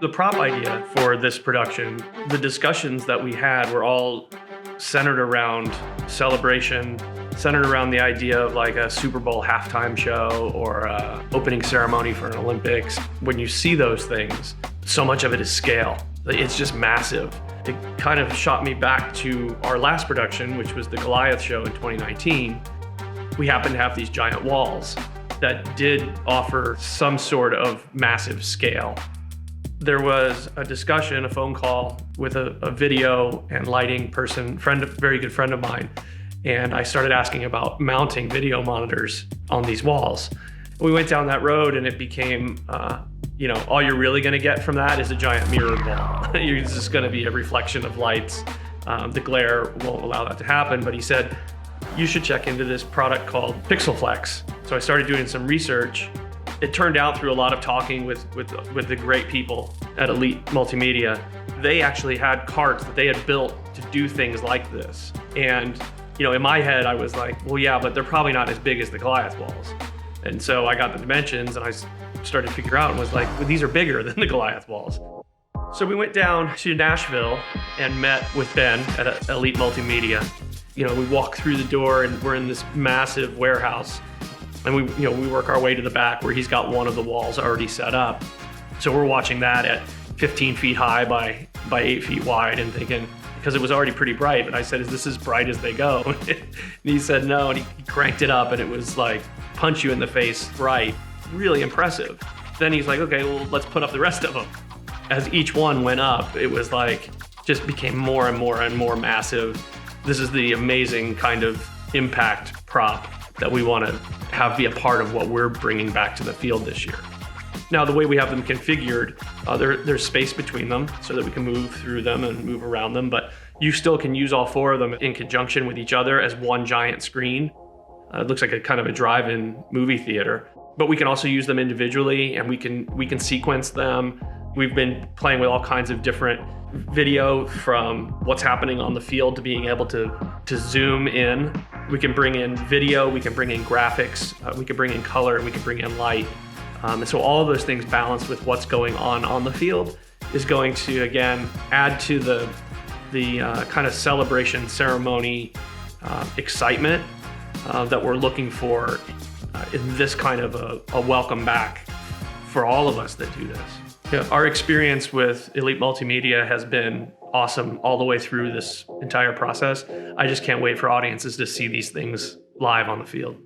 The prop idea for this production, the discussions that we had were all centered around celebration, centered around the idea of like a Super Bowl halftime show or a opening ceremony for an Olympics. When you see those things, so much of it is scale. It's just massive. It kind of shot me back to our last production, which was the Goliath show in 2019. We happened to have these giant walls that did offer some sort of massive scale. There was a discussion, a phone call with a video and lighting person, very good friend of mine, and I started asking about mounting video monitors on these walls. We went down that road and it became, all you're really gonna get from that is a giant mirror wall. It's just gonna be a reflection of lights. The glare won't allow that to happen, but he said, you should check into this product called PixelFlex. So I started doing some research. It turned out through a lot of talking with the great people at Elite Multimedia, they actually had carts that they had built to do things like this. And in my head, I was like, well, yeah, but they're probably not as big as the Goliath walls. And so I got the dimensions and I started to figure out and was like, well, these are bigger than the Goliath walls. So we went down to Nashville and met with Ben at Elite Multimedia. We walk through the door and we're in this massive warehouse. And we work our way to the back where he's got one of the walls already set up. So we're watching that at 15 feet high by 8 feet wide and thinking, because it was already pretty bright, but I said, is this as bright as they go? And he said no, and he cranked it up and it was like punch you in the face bright, really impressive. Then he's like, okay, well, let's put up the rest of them. As each one went up, it was like, just became more and more and more massive. This is the amazing kind of impact prop that we want to have be a part of what we're bringing back to the field this year. Now, the way we have them configured, there's space between them so that we can move through them and move around them, but you still can use all four of them in conjunction with each other as one giant screen. It looks like a kind of a drive-in movie theater, but we can also use them individually and we can sequence them. We've been playing with all kinds of different video, from what's happening on the field to being able to zoom in. We can bring in video, we can bring in graphics, we can bring in color, we can bring in light. And so all of those things balanced with what's going on the field is going to, again, add to the kind of celebration ceremony excitement that we're looking for in this kind of a welcome back for all of us that do this. Yeah, our experience with Elite Multimedia has been awesome all the way through this entire process. I just can't wait for audiences to see these things live on the field.